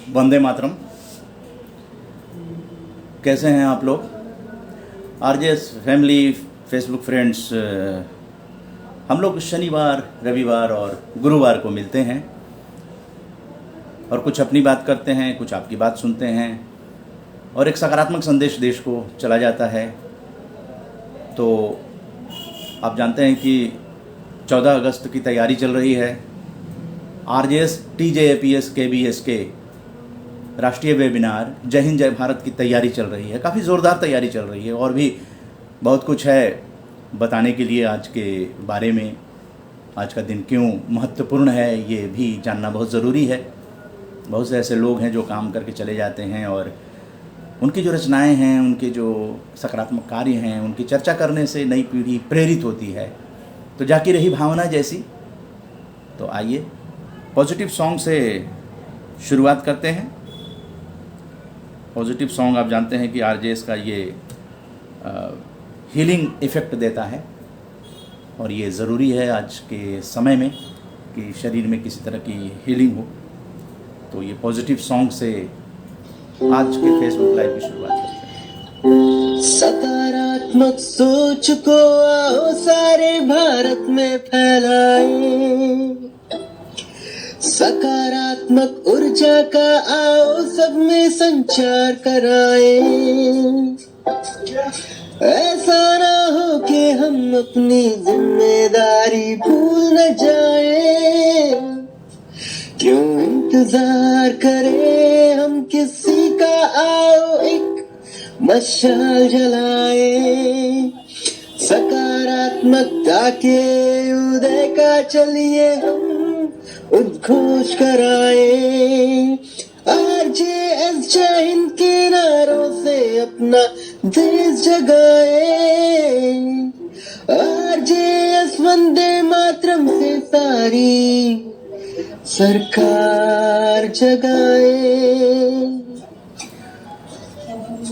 वंदे मातरम। कैसे हैं आप लोग? आरजेएस फैमिली फेसबुक फ्रेंड्स, हम लोग शनिवार, रविवार और गुरुवार को मिलते हैं और कुछ अपनी बात करते हैं, कुछ आपकी बात सुनते हैं और एक सकारात्मक संदेश देश को चला जाता है। तो आप जानते हैं कि 14 अगस्त की तैयारी चल रही है। आरजेएस टीजेएपीएस केबीएस के राष्ट्रीय वेबिनार जय हिंद जय भारत की तैयारी चल रही है। काफ़ी ज़ोरदार तैयारी चल रही है और भी बहुत कुछ है बताने के लिए आज के बारे में। आज का दिन क्यों महत्वपूर्ण है ये भी जानना बहुत ज़रूरी है। बहुत से ऐसे लोग हैं जो काम करके चले जाते हैं और उनकी जो रचनाएं हैं, उनके जो सकारात्मक कार्य हैं, उनकी चर्चा करने से नई पीढ़ी प्रेरित होती है। तो जाकी रही भावना जैसी। तो आइए पॉजिटिव सॉन्ग से शुरुआत करते हैं। पॉजिटिव सॉन्ग आप जानते हैं कि आरजेएस का ये हीलिंग इफ़ेक्ट देता है और ये ज़रूरी है आज के समय में कि शरीर में किसी तरह की हीलिंग हो। तो ये पॉजिटिव सॉन्ग से आज के फेसबुक लाइव की शुरुआत करते हैं। सकारात्मक सोच को आओ सारे भारत में फैलाएं, सकारात्मक ऊर्जा का आओ सब में संचार कराएं। ऐसा ना हो कि हम अपनी जिम्मेदारी भूल न जाएं। क्यों इंतजार करें हम किसी का, आओ एक मशाल जलाएं। सकारात्मकता के उदय का चलिए हम उद्घोष कराएं। आरजेएस जय हिंद के नारों से अपना देश जगाएं। आरजेएस वंदे मातरम से सारी सरकार जगाए।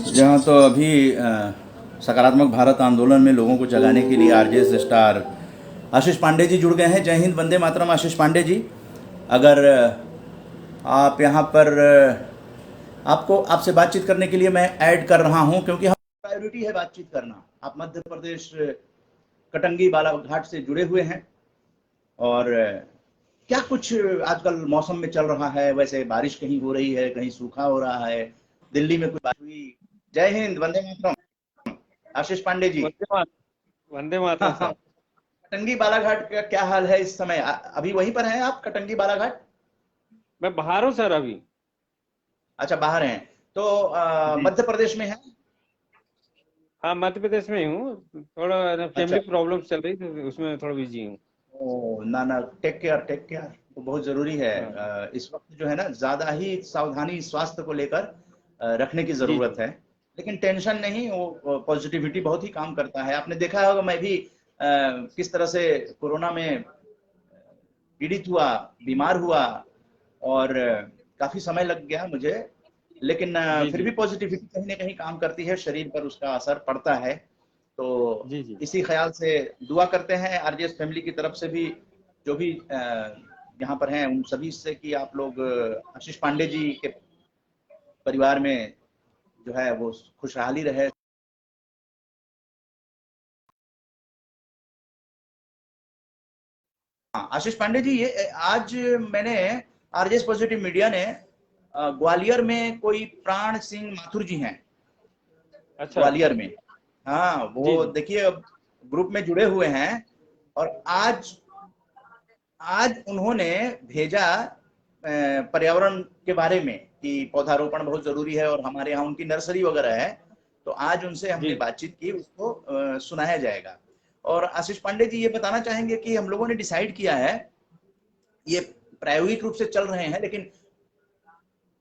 जहाँ तो अभी सकारात्मक भारत आंदोलन में लोगों को जगाने के लिए आरजेएस स्टार आशीष पांडे जी जुड़ गए हैं। जय हिंद, वंदे मातरम। आशीष पांडे जी, अगर आप यहाँ पर, आपको आपसे बातचीत करने के लिए मैं ऐड कर रहा हूँ क्योंकि हम प्रायोरिटी है बातचीत करना। आप मध्य प्रदेश कटंगी बालाघाट से जुड़े हुए हैं और क्या कुछ आजकल मौसम में चल रहा है? वैसे बारिश कहीं हो रही है, कहीं सूखा हो रहा है, दिल्ली में कुछ बात हुई? जय हिंद, वंदे मातरम। आशीष पांडे जी। वंदे मातरम हाँ, सर। कटंगी बालाघाट का क्या हाल है इस समय? अभी वहीं पर हैं आप, कटंगी बालाघाट? मैं बाहर हूँ सर अभी। अच्छा, बाहर हैं तो जी। मध्य प्रदेश में हैं? हाँ, मध्य प्रदेश में ही हूँ। थोड़ा अच्छा। फैमिली प्रॉब्लम चल रही थी, उसमें थोड़ा बिजी हूँ। ओ ना ना, टेक केयर, टेक केयर तो बहुत ज़रूरी है। हाँ। इस वक्त जो है ना, ज़्यादा ही सावधानी स्वास्थ्य को लेकर रखने की जी ज़रूरत जी। है। लेकिन टेंशन नहीं, वो पॉजिटिविटी बहुत ही काम करता है। आपने देखा होगा, मैं भी किस तरह से कोरोना में पीड़ित हुआ, बीमार हुआ और काफ़ी समय लग गया मुझे। लेकिन जी फिर जी। भी पॉजिटिविटी कहीं ना कहीं काम करती है, शरीर पर उसका असर पड़ता है। तो जी जी। इसी ख्याल से दुआ करते हैं आरजेएस फैमिली की तरफ से भी, जो भी यहाँ पर हैं उन सभी से, कि आप लोग आशीष पांडे जी के परिवार में जो है वो खुशहाली रहे। हाँ, आशीष पांडे जी, ये आज मैंने आरजेएस पॉजिटिव मीडिया ने ग्वालियर में कोई प्राण सिंह माथुर जी हैं अच्छा। ग्वालियर में। हाँ, जी वो जी। देखिए ग्रुप में जुड़े हुए हैं और आज आज उन्होंने भेजा पर्यावरण के बारे में कि पौधारोपण बहुत जरूरी है और हमारे यहाँ उनकी नर्सरी वगैरह है। तो आज उनसे जी हमने बातचीत की, उसको सुनाया जाएगा। और आशीष पांडे जी, ये बताना चाहेंगे कि हम लोगों ने डिसाइड किया है, ये प्रायोगिक रूप से चल रहे हैं, लेकिन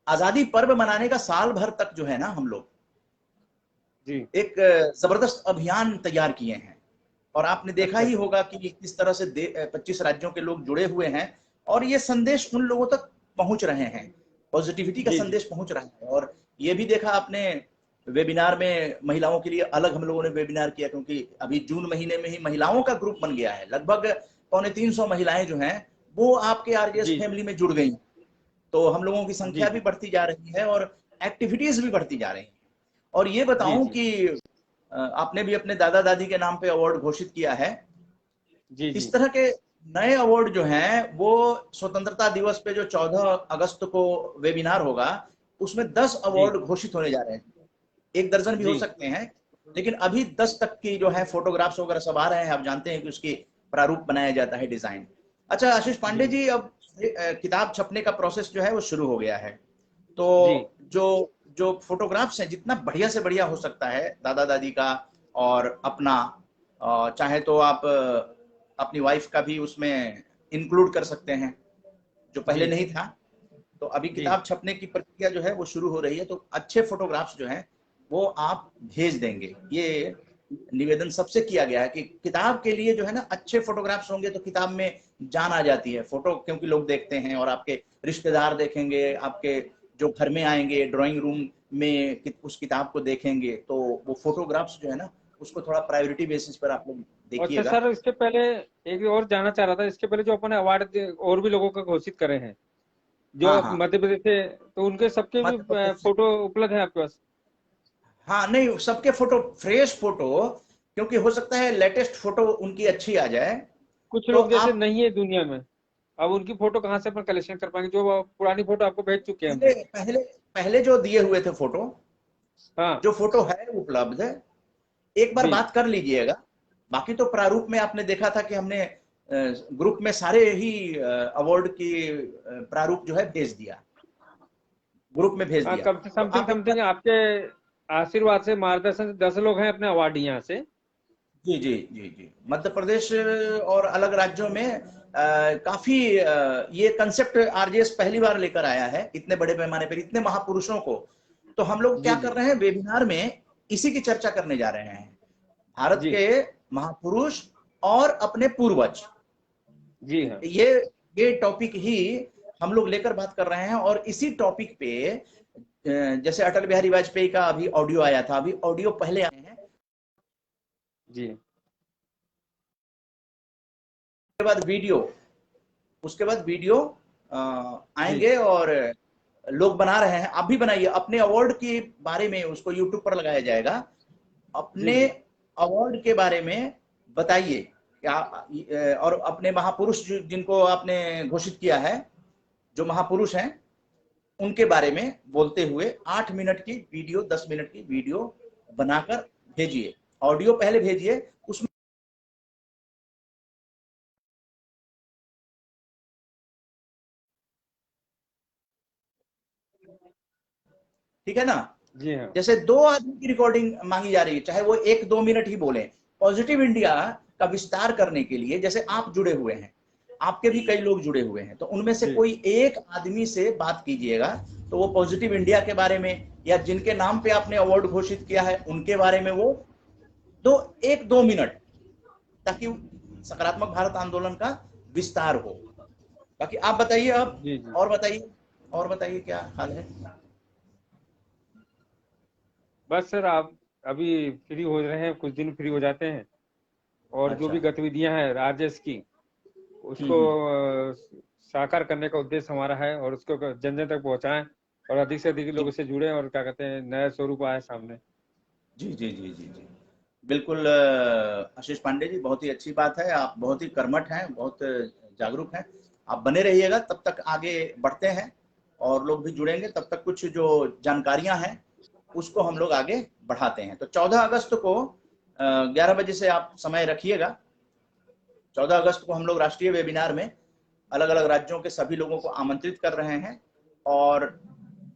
आजादी पर्व मनाने का साल भर तक जो है ना, हम लोग जी। एक जबरदस्त अभियान तैयार किए हैं। और आपने देखा अच्छा ही अच्छा। होगा कि किस तरह से 25 राज्यों के लोग जुड़े हुए हैं और ये संदेश उन लोगों तक पहुंच रहे हैं, पॉजिटिविटी का जी जी। संदेश पहुंच रहा है। और ये भी देखा आपने, वेबिनार में महिलाओं के लिए अलग हम लोगों ने वेबिनार किया, क्योंकि अभी जून महीने में ही महिलाओं का ग्रुप बन गया है। लगभग 250 महिलाएं जो हैं वो आपके आरजेएस जी जी। फैमिली में जुड़ गई। तो हम लोगों की जी संख्या भी जी बढ़ती जा रही है और एक्टिविटीज भी बढ़ती जा रही हैं। और ये जी बताऊं जी कि आपने भी अपने दादा दादी के नाम पे अवार्ड घोषित किया है। जी इस जी तरह के नए अवार्ड जो हैं वो स्वतंत्रता दिवस पे जो 14 अगस्त को वेबिनार होगा, उसमें 10 जी अवार्ड घोषित होने जा रहे हैं। एक दर्जन भी हो जी सकते हैं, लेकिन अभी 10 तक की जो है फोटोग्राफ्स वगैरह सब आ रहे हैं। आप जानते हैं कि उसकी प्रारूप बनाया जाता है, डिजाइन। अच्छा आशीष पांडे जी जी, अब किताब छपने का प्रोसेस जो है वो शुरू हो गया है। तो जी जो जो फोटोग्राफ्स हैं, जितना बढ़िया से बढ़िया हो सकता है दादा दादी का और अपना, चाहे तो आप अपनी वाइफ का भी उसमें इंक्लूड कर सकते हैं, जो पहले जी नहीं था। तो अभी जी किताब छपने की प्रक्रिया जो है वो शुरू हो रही है। तो अच्छे फोटोग्राफ्स जो हैं वो आप भेज देंगे, ये निवेदन सबसे किया गया है कि किताब के लिए जो है ना अच्छे फोटोग्राफ्स होंगे तो किताब में जान आ जाती है। फोटो क्योंकि लोग देखते हैं और आपके रिश्तेदार देखेंगे, आपके जो घर में आएंगे ड्राइंग रूम में उस किताब को देखेंगे, तो वो फोटोग्राफ्स जो है ना उसको थोड़ा प्रायोरिटी बेसिस पर आप लोग अच्छा देखिएगा। सर, इसके पहले एक और जानना चाह रहा था। इसके पहले जो अपने अवार्ड और भी लोगों का घोषित करे हैं जो हाँ अब हाँ, मध्य प्रदेश से, तो उनके सबके भी मध्य प्रदेश से। फोटो उपलब्ध है आपके पास? हाँ नहीं, सबके फोटो, फ्रेश फोटो, क्योंकि हो सकता है लेटेस्ट फोटो उनकी अच्छी आ जाए। कुछ तो लोग जैसे आप नहीं है दुनिया में, अब उनकी फोटो कहाँ से अपन कलेक्शन कर पाएंगे जो पुरानी फोटो आपको भेज चुके हैं हम? पहले पहले पहले जो दिए हुए थे फोटो, हाँ जो फोटो है उपलब्ध है, एक बार जी बात कर लीजिएगा। बाकी तो प्रारूप में आपने देखा था कि हमने ग्रुप में सारे ही अवार्ड की प्रारूप जो है भेज दिया, ग्रुप में भेज हाँ, दिया। कम से तो समथिंग आप एक बार, समथिंग आपके आशीर्वाद से, मार्गदर्शन से 10 लोग हैं अपने अवार्डी यहाँ से। जी जी जी जी, मध्य प्रदेश और अलग राज्यों में काफी ये कंसेप्ट आरजेएस पहली बार लेकर आया है, इतने बड़े पैमाने पर इतने महापुरुषों को। तो हम लोग क्या जी कर जी रहे हैं, वेबिनार में इसी की चर्चा करने जा रहे हैं, भारत जी के महापुरुष और अपने पूर्वज। जी हाँ ये ये टॉपिक ही हम लोग लेकर बात कर रहे हैं। और इसी टॉपिक पे जैसे अटल बिहारी वाजपेयी का अभी ऑडियो आया था, अभी ऑडियो पहले आए हैं, जी उसके बाद वीडियो, उसके बाद वीडियो जी आएंगे और लोग बना रहे हैं। आप भी बनाइए अपने अवार्ड के बारे में, उसको यूट्यूब पर लगाया जाएगा। जी अपने जी अवार्ड के बारे में बताइए क्या, और अपने महापुरुष जिनको आपने घोषित किया है, जो महापुरुष हैं उनके बारे में बोलते हुए 8 मिनट की वीडियो, 10 मिनट की वीडियो बनाकर भेजिए। ऑडियो पहले भेजिए, उसमें ठीक है ना। जी हाँ जैसे 2 आदमी की रिकॉर्डिंग मांगी जा रही है, चाहे वो 1-2 मिनट ही बोले, पॉजिटिव इंडिया का विस्तार करने के लिए। जैसे आप जुड़े हुए हैं, आपके भी कई लोग जुड़े हुए हैं, तो उनमें से जी कोई एक आदमी से बात कीजिएगा, तो वो पॉजिटिव इंडिया के बारे में या जिनके नाम पे आपने अवार्ड घोषित किया है उनके बारे में वो 1-2 मिनट, ताकि सकारात्मक भारत आंदोलन का विस्तार हो। बाकी आप बताइए अब, जी जी और बताइए, और बताइए क्या हाल है। बस सर, आप अभी फ्री हो रहे हैं, कुछ दिन फ्री हो जाते हैं और जो अच्छा। भी गतिविधियां हैं राजेश की, उसको हम्म। अ, साकार करने का उद्देश्य हमारा है, और उसको जन जन तक पहुंचाएं और अधिक से अधिक जी लोगों से जुड़े और क्या कहते हैं, नया स्वरूप आए सामने। जी जी जी जी जी, बिल्कुल आशीष पांडे जी, बहुत ही अच्छी बात है। आप बहुत ही कर्मठ हैं, बहुत जागरूक हैं। आप बने रहिएगा, तब तक आगे बढ़ते हैं और लोग भी जुड़ेंगे, तब तक कुछ जो जानकारियां हैं उसको हम लोग आगे बढ़ाते हैं। तो 14 अगस्त को 11 बजे से आप समय रखिएगा। 14 अगस्त को हम लोग राष्ट्रीय वेबिनार में अलग अलग राज्यों के सभी लोगों को आमंत्रित कर रहे हैं और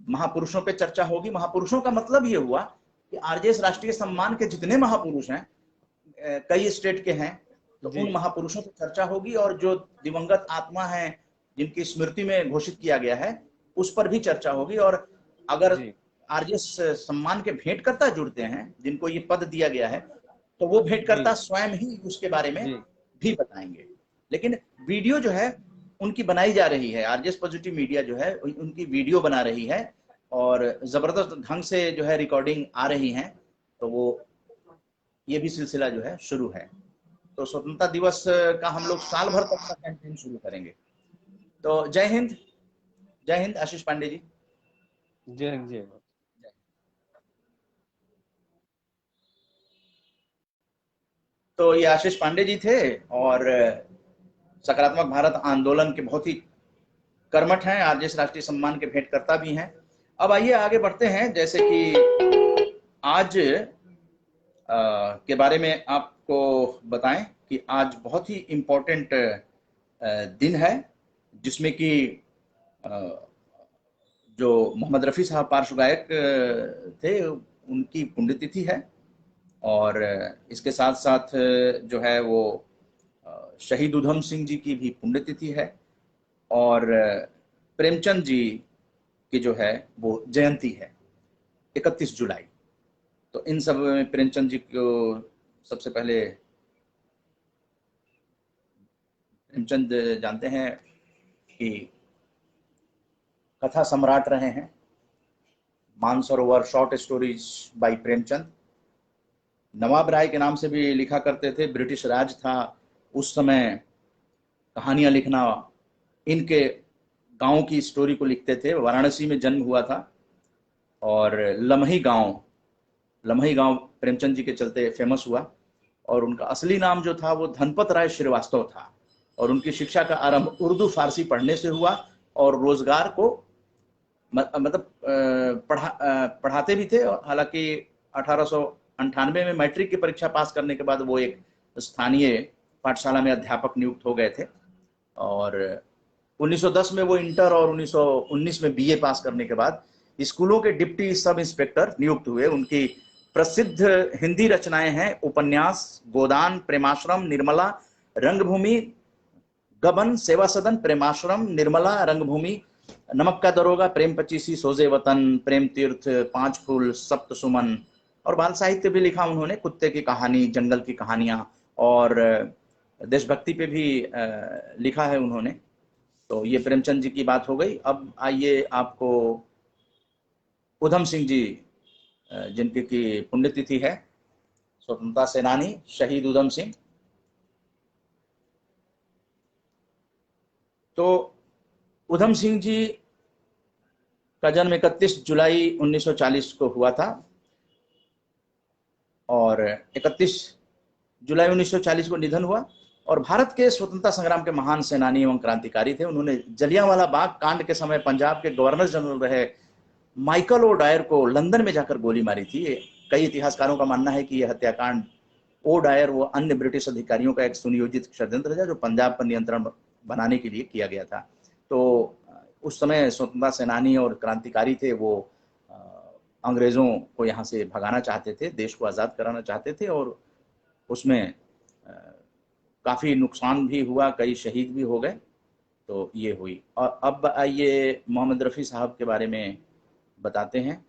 महापुरुषों पे चर्चा होगी। महापुरुषों का मतलब ये हुआ कि आरजेएस राष्ट्रीय सम्मान के जितने महापुरुष हैं, कई स्टेट के हैं, तो जी उन महापुरुषों पर चर्चा होगी। और जो दिवंगत आत्मा है जिनकी स्मृति में घोषित किया गया है, उस पर भी चर्चा होगी। और अगर जी आरजेएस सम्मान के भेंटकर्ता जुड़ते हैं, जिनको ये पद दिया गया है, तो वो जी भेंटकर्ता स्वयं ही उसके बारे में जी भी बताएंगे। लेकिन वीडियो जो है उनकी बनाई जा रही है, आरजेएस पॉजिटिव मीडिया जो है उनकी वीडियो बना रही है और जबरदस्त ढंग से जो है रिकॉर्डिंग आ रही है। तो वो ये भी सिलसिला जो है शुरू है। तो स्वतंत्रता दिवस का हम लोग साल भर तक का कैंपेन शुरू करेंगे। तो जय हिंद, जय हिंद आशीष पांडे जी। जय हिंद, जय हिंद। तो ये आशीष पांडे जी थे और सकारात्मक भारत आंदोलन के बहुत ही कर्मठ हैं, आरजेएस राष्ट्रीय सम्मान के भेंटकर्ता भी हैं। अब आइए आगे बढ़ते हैं। जैसे कि आज के बारे में आपको बताएं कि आज बहुत ही इम्पोर्टेंट दिन है, जिसमें कि जो मोहम्मद रफ़ी साहब पार्श्व गायक थे, उनकी पुण्यतिथि है। और इसके साथ साथ जो है वो शहीद उधम सिंह जी की भी पुण्यतिथि है, और प्रेमचंद जी की जो है वो जयंती है 31 जुलाई। तो इन सब में प्रेमचंद जी को सबसे पहले प्रेमचंद जानते हैं कि कथा सम्राट रहे हैं। Mansarovar short stories by Premchand. Nawab Rai के नाम से भी लिखा करते थे, ब्रिटिश राज था उस समय, कहानियां लिखना, इनके गांव की स्टोरी को लिखते थे। वाराणसी में जन्म हुआ था और लम्ही गांव प्रेमचंद जी के चलते फेमस हुआ। और उनका असली नाम जो था वो धनपत राय श्रीवास्तव था, और उनकी शिक्षा का आरंभ उर्दू फारसी पढ़ने से हुआ, और रोजगार को मतलब पढ़ाते भी थे। हालांकि 1898 में मैट्रिक की परीक्षा पास करने के बाद वो एक स्थानीय पाठशाला में अध्यापक नियुक्त हो गए थे, और 1910 में वो इंटर और 1919 में बीए पास करने के बाद स्कूलों के डिप्टी सब इंस्पेक्टर नियुक्त हुए। उनकी प्रसिद्ध हिंदी रचनाएं हैं उपन्यास गोदान, प्रेमाश्रम, निर्मला, रंगभूमि, गबन, सेवा सदन, प्रेमाश्रम, निर्मला, रंगभूमि, नमक का दरोगा, प्रेम पचीसी, सोजे वतन, प्रेम तीर्थ, पांच फूल, सप्त सुमन। और बाल साहित्य भी लिखा उन्होंने, कुत्ते की कहानी, जंगल की कहानियां, और देशभक्ति पे भी लिखा है उन्होंने। तो ये प्रेमचंद जी की बात हो गई। अब आइए आपको उधम सिंह जी, जिनकी की पुण्यतिथि है, स्वतंत्रता सेनानी शहीद उधम सिंह। तो उधम सिंह जी का जन्म 31 जुलाई 1940 को हुआ था, और 31 जुलाई 1940 को निधन हुआ। और भारत के स्वतंत्रता संग्राम के महान सेनानी एवं क्रांतिकारी थे। उन्होंने जलियांवाला बाग कांड के समय पंजाब के गवर्नर जनरल रहे माइकल ओ डायर को लंदन में जाकर गोली मारी थी। कई इतिहासकारों का मानना है कि यह हत्याकांड ओ डायर वो अन्य ब्रिटिश अधिकारियों का एक सुनियोजित षड्यंत्र था, जो पंजाब पर नियंत्रण बनाने के लिए किया गया था। तो उस समय स्वतंत्रता सेनानी और क्रांतिकारी थे, वो अंग्रेजों को यहाँ से भगाना चाहते थे, देश को आज़ाद कराना चाहते थे, और उसमें काफ़ी नुकसान भी हुआ, कई शहीद भी हो गए। तो ये हुई। और अब आइए मोहम्मद रफ़ी साहब के बारे में बताते हैं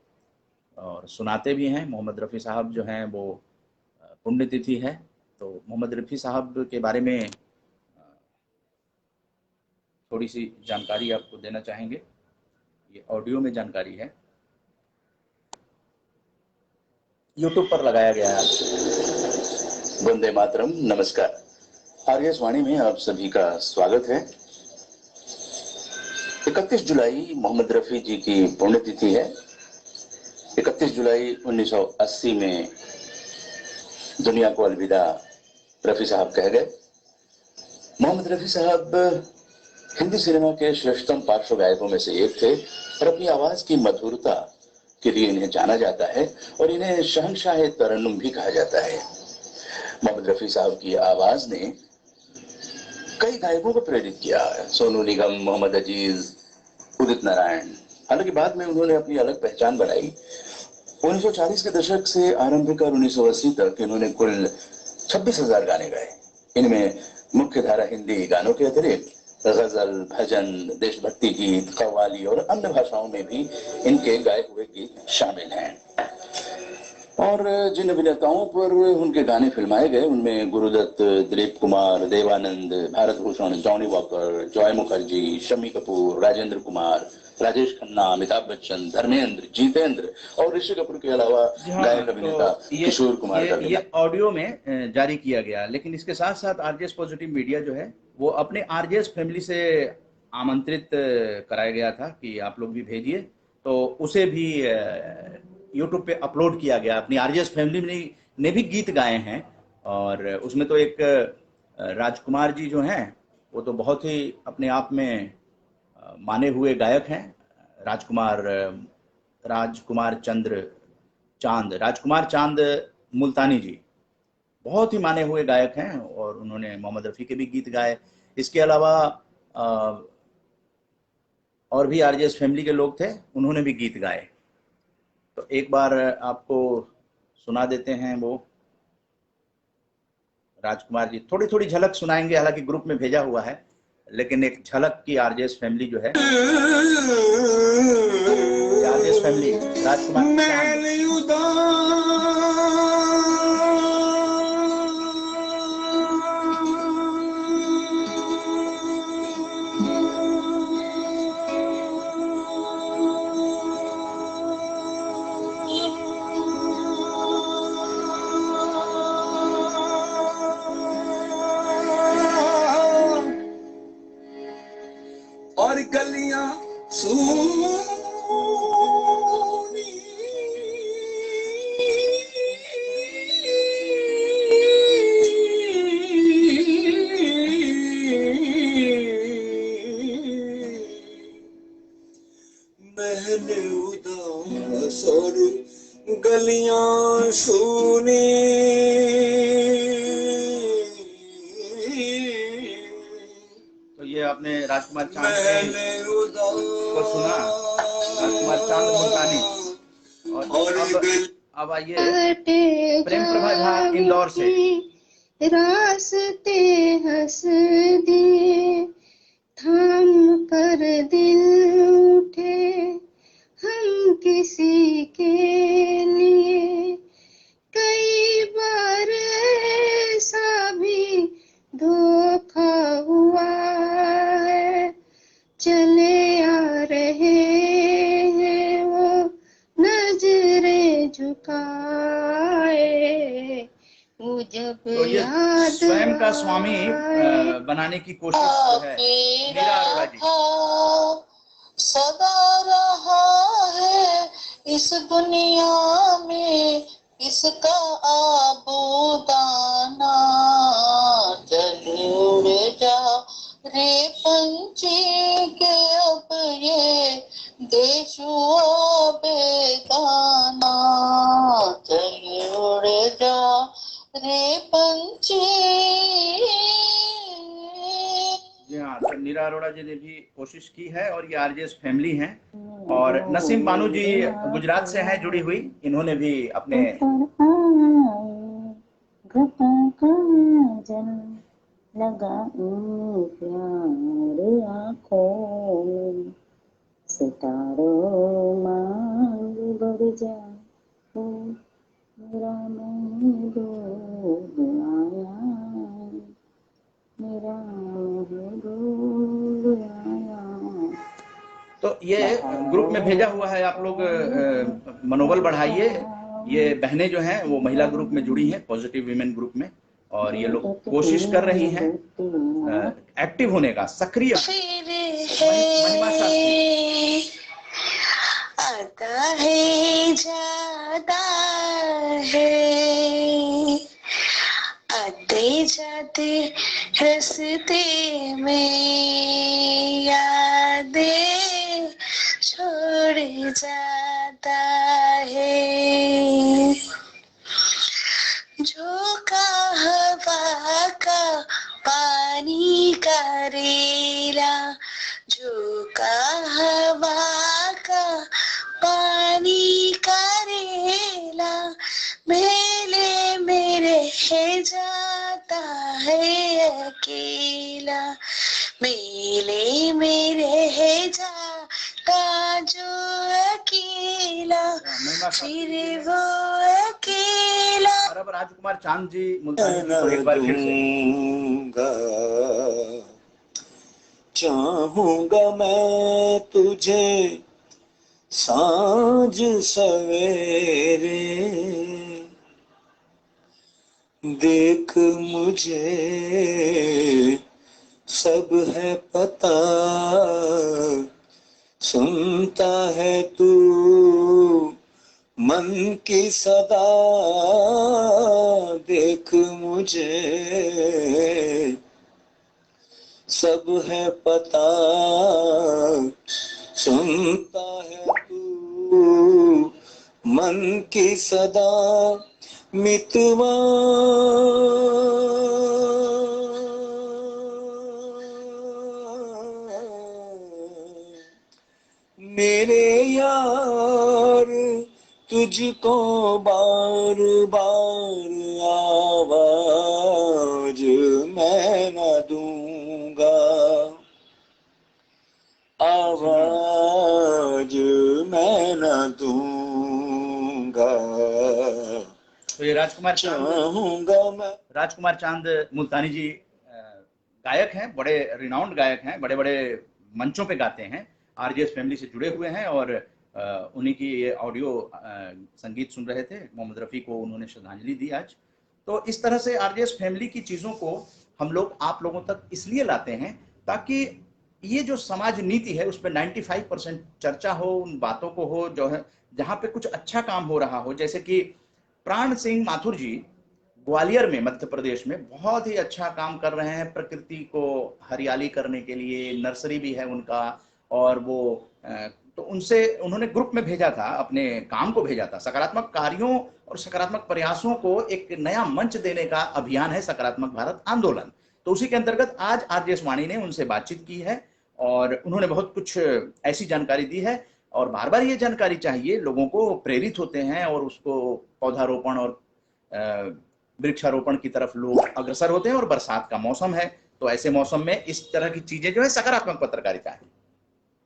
और सुनाते भी हैं। मोहम्मद रफ़ी साहब जो हैं वो पुण्यतिथि है। तो मोहम्मद रफ़ी साहब के बारे में थोड़ी सी जानकारी आपको देना चाहेंगे। ये ऑडियो में जानकारी है, यूट्यूब पर लगाया गया है। वंदे मातरम। नमस्कार। आरएस वाणी में आप सभी का स्वागत है। 31 जुलाई मोहम्मद रफ़ी जी की पुण्यतिथि है। 31 जुलाई 1980 में दुनिया को अलविदा रफ़ी साहब कह गए। मोहम्मद रफ़ी साहब हिंदी सिनेमा के श्रेष्ठतम पार्श्व गायकों में से एक थे, और अपनी आवाज की मधुरता के लिए इन्हें जाना जाता है, और इन्हें शहंशाह तरन्नुम भी कहा जाता है। मोहम्मद रफ़ी साहब की आवाज ने कई गायकों को प्रेरित किया। सोनू निगम, मोहम्मद अजीज, उदित नारायण। हालांकि बाद में उन्होंने अपनी अलग पहचान बनाई। 1940 के दशक से आरंभ कर 1980 तक इन्होंने कुल 26,000 गाने गाए। इनमें मुख्य धारा हिंदी गानों के अतिरिक्त गजल, भजन, देशभक्ति गीत, कव्वाली और अन्य भाषाओं में भी इनके गाए हुए गीत शामिल हैं। और जिन अभिनेताओं पर उनके गाने फिल्माए गए उनमें गुरुदत्त, दिलीप कुमार, देवानंद, भारत भूषण, जॉनी वॉकर, जॉय मुखर्जी, शम्मी कपूर, राजेंद्र कुमार, राजेश खन्ना, अमिताभ बच्चन, धर्मेंद्र, जितेंद्र और ऋषि कपूर के अलावा गायक अभिनेता किशोर कुमार का भी। ये ऑडियो में जारी किया गया। लेकिन इसके साथ साथ आरजेएस पॉजिटिव मीडिया जो है वो अपने आरजेएस फैमिली से आमंत्रित कराया गया था कि आप लोग भी भेजिए, तो उसे भी यूट्यूब पे अपलोड किया गया। अपनी आरजेएस फैमिली ने भी गीत गाए हैं, और उसमें तो एक राजकुमार जी जो हैं वो तो बहुत ही अपने आप में माने हुए गायक हैं। राजकुमार राजकुमार चंद्र चांद राजकुमार चांद मुल्तानी जी बहुत ही माने हुए गायक हैं, और उन्होंने मोहम्मद रफ़ी के भी गीत गाए। इसके अलावा और भी आरजेएस फैमिली के लोग थे, उन्होंने भी गीत गाए। तो एक बार आपको सुना देते हैं वो राजकुमार जी, थोड़ी थोड़ी झलक सुनाएंगे, हालांकि ग्रुप में भेजा हुआ है, लेकिन एक झलक की आरजेएस फैमिली जो है, आरजेएस फैमिली राजकुमार चांद। और गलियां सूनी मैंने उदास और गलियां सूनी तो ये आपने राजकुमार चांद को सुना, राजकुमार चांद मुल्तानी। और अब आइए प्रेम प्रभा झा इंदौर से। रास्ते हंस दिए थाम कर दिल उठे हम किसी के लिए, कई बार ऐसा भी धोखा हुआ है, चले आ रहे हैं वो नजरें झुकाए, वो जब तो ये याद स्वयं का स्वामी बनाने की कोशिश है मीरा अरोड़ा जी। सदा रहा है इस दुनिया में इसका आबोदाना, चले उड़ जा रे पंछी के अब ये देश हुआ बेगाना, चले उड़ जा रे पंछी। जी हाँ, तो नीरा अरोड़ा जी ने भी कोशिश की है, और ये आरजेएस फैमिली हैं। और नसीम बानू जी गुजरात से हैं जुड़ी हुई, इन्होंने भी अपने सितारों मांग बढ़ जा मेरा महबूब आया, मेरा महबूब आया। तो ये ग्रुप में भेजा हुआ है, आप लोग मनोबल बढ़ाइए। ये बहनें जो हैं वो महिला ग्रुप में जुड़ी हैं, पॉजिटिव वीमेन ग्रुप में, और ये लोग कोशिश कर रही हैं एक्टिव होने का, सक्रिय। महिमा शास्त्री आता है जाता है, आते जाते रास्ते में यादें छोड़ जाता है, झोंका हवा का पानी का रेला, झोंका हवा का पानी का रेला, मेले मेरे है जाता है अकेला, मेले मेरे है जाता जो अकेला, फिर वो अकेला। और अब राजकुमार चांद जी मुल्तानी जी को एक बार फिर से। चाहूंगा मैं तुझे सांझ सवेरे, देख मुझे सब है पता, सुनता है तू मन की सदा, देख मुझे सब है पता, सुनता है तू मन की सदा, मितवा मेरे यार तुझको बार बार आवाज मैं न दूंगा, आवाज मैं न दूंगा, तो ये राजकुमार चांद मुल्तानी जी गायक हैं, बड़े रिनाउंड गायक हैं, बड़े बड़े मंचों पे गाते हैं, आरजेएस फैमिली से जुड़े हुए हैं और उन्हीं की ये ऑडियो संगीत सुन रहे थे। मोहम्मद रफ़ी को उन्होंने श्रद्धांजलि दी आज। तो इस तरह से आरजेएस फैमिली की चीज़ों को हम लोग आप लोगों तक इसलिए लाते हैं ताकि ये जो समाज नीति है उस पर 95% चर्चा हो, उन बातों को हो जो है जहाँ पे कुछ अच्छा काम हो रहा हो। जैसे कि प्राण सिंह माथुर जी ग्वालियर में, मध्य प्रदेश में बहुत ही अच्छा काम कर रहे हैं प्रकृति को हरियाली करने के लिए। नर्सरी भी है उनका और वो तो उनसे उन्होंने ग्रुप में भेजा था, अपने काम को भेजा था। सकारात्मक कार्यों और सकारात्मक प्रयासों को एक नया मंच देने का अभियान है सकारात्मक भारत आंदोलन। तो उसी के अंतर्गत आज आरजेएस वाणी ने उनसे बातचीत की है और उन्होंने बहुत कुछ ऐसी जानकारी दी है और बार बार ये जानकारी चाहिए, लोगों को प्रेरित होते हैं और उसको पौधारोपण और वृक्षारोपण की तरफ लोग अग्रसर होते हैं। और बरसात का मौसम है तो ऐसे मौसम में इस तरह की चीजें जो है सकारात्मक पत्रकारिता है।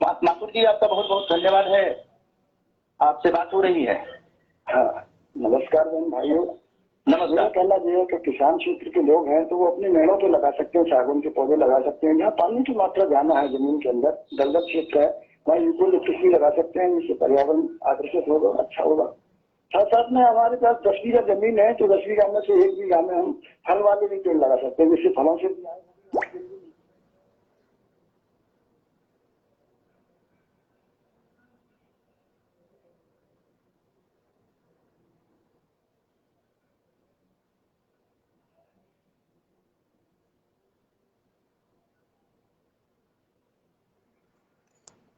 माथुर जी आपका बहुत बहुत धन्यवाद है, आपसे बात हो रही है। हाँ, नमस्कार बहन भाइयों। नमस्कार। मेरा कहना यह है कि किसान क्षेत्र के लोग हैं तो वो अपने मेड़ों पे लगा सकते हैं, सागौन के पौधे लगा सकते हैं। जहाँ पानी की मात्रा ज्यादा है जमीन के अंदर, दलदल क्षेत्र है, वहाँ यूकोलिप्टस भी लगा सकते हैं, जिससे पर्यावरण आकर्षित होगा, अच्छा होगा। साथ साथ में हमारे पास 10 बीघा जमीन है तो 10 बीघा में से 1 बीघा में हम फल वाले भी पेड़ लगा सकते हैं, जिससे फलों से भी आएगा।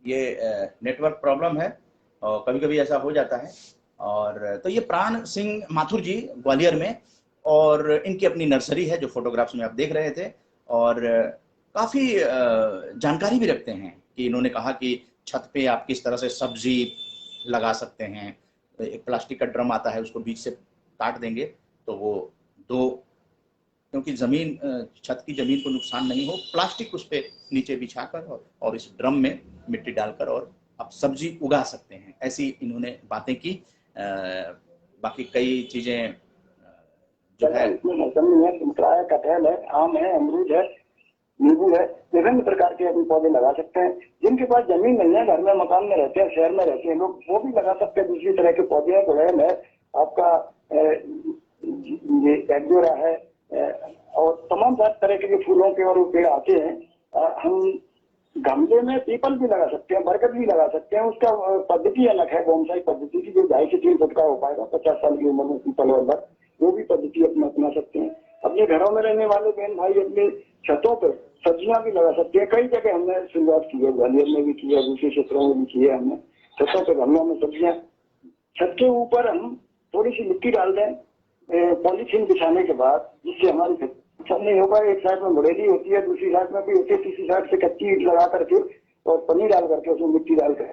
ये नेटवर्क प्रॉब्लम है और कभी कभी ऐसा हो जाता है। और तो ये प्राण सिंह माथुर जी ग्वालियर में, और इनकी अपनी नर्सरी है जो फोटोग्राफ्स में आप देख रहे थे, और काफ़ी जानकारी भी रखते हैं कि इन्होंने कहा कि छत पे आप किस तरह से सब्जी लगा सकते हैं। एक प्लास्टिक का ड्रम आता है, उसको बीच से काट देंगे तो वो दो, क्योंकि जमीन छत की जमीन को नुकसान नहीं हो, प्लास्टिक उस पर नीचे बिछाकर और इस ड्रम में मिट्टी डालकर और आप सब्जी उगा सकते हैं। ऐसी इन्होंने बातें की। बाकी कई चीजें जो है, इसमें मौसमी है, संतरा है, कटहल है, आम है, अमरूद है, नींबू है, विभिन्न प्रकार के अपने पौधे लगा सकते हैं। जिनके पास जमीन नहीं है, घर में मकान में रहते हैं, शहर में रहते हैं लोग, वो भी लगा सकते हैं। दूसरी तरह के पौधे हैं, गुड़हल है, आपका ये एग्जोरा है और तमाम तरह के फूलों के और पेड़ आते हैं। हम गमले में पीपल भी लगा सकते हैं, बरगद भी लगा सकते हैं। उसका पद्धति अलग है, बोनसाई पद्धति की, जो 2.5 से 3 फुट का हो पाएगा 50 साल की उम्र में पीपल और बर, वो भी पद्धति अपना सकते हैं। अपने घरों में रहने वाले बहन भाई अपने छतों पर सब्जियां भी लगा सकते हैं। कई जगह हमने शुरुआत की है, ग्वालियर में भी की है, दूसरे क्षेत्रों में भी की है हमने। छतों पर गमलों में सब्जियां, छत के ऊपर हम थोड़ी सी मिट्टी डाल दें पॉलीथीन बिछाने के बाद, जिससे हमारी सब नहीं होगा। एक साइड में मुड़ेली होती है, दूसरी साइड में भी होती है, तीसरी साइड से कच्ची ईंट लगा करके और पन्नी डाल करके उसमें मिट्टी डाल के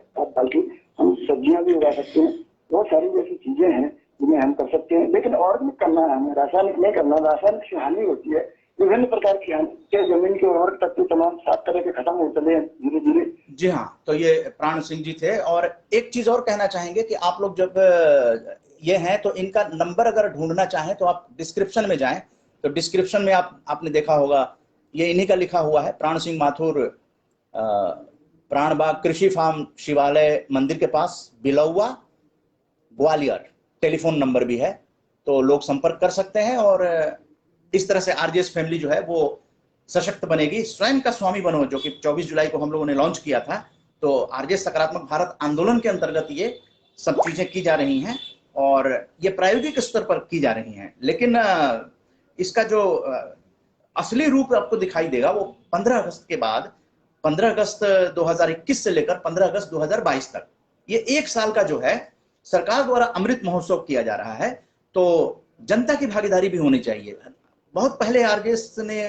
हम सब्जियां भी उगा सकते हैं। बहुत सारी ऐसी चीजें हैं जिन्हें हम कर सकते हैं, लेकिन ऑर्गेनिक करना है हमें, रासायनिक नहीं करना। रासायनिक से हानि होती है, विभिन्न प्रकार की हानि, जमीन के उर्वरक तत्व तमाम 7 तरह के खत्म हो चले हैं धीरे धीरे। जी हाँ, तो ये प्राण सिंह जी थे। और एक चीज और कहना चाहेंगे कि आप लोग जब ये हैं तो इनका नंबर अगर ढूंढना चाहें तो आप डिस्क्रिप्शन में जाएं, तो डिस्क्रिप्शन में आपने देखा होगा ये इन्हीं का लिखा हुआ है, प्राण सिंह माथुर, प्राणबाग कृषि फार्म शिवालय मंदिर के पास, बिलौवा, ग्वालियर। टेलीफोन नंबर भी है, तो लोग संपर्क कर सकते हैं। और इस तरह से आरजेएस फैमिली जो है वो सशक्त बनेगी। स्वयं का स्वामी बनो, जो कि 24 जुलाई को हम लोगों ने लॉन्च किया था। तो आरजे सकारात्मक भारत आंदोलन के अंतर्गत ये सब चीजें की जा रही हैं और ये प्रायोगिक स्तर पर की जा रही हैं, लेकिन इसका जो असली रूप आपको दिखाई देगा वो 15 अगस्त के बाद, 15 अगस्त 2021 से लेकर 15 अगस्त 2022 तक, ये एक साल का जो है सरकार द्वारा अमृत महोत्सव किया जा रहा है। तो जनता की भागीदारी भी होनी चाहिए। बहुत पहले आरजेएस ने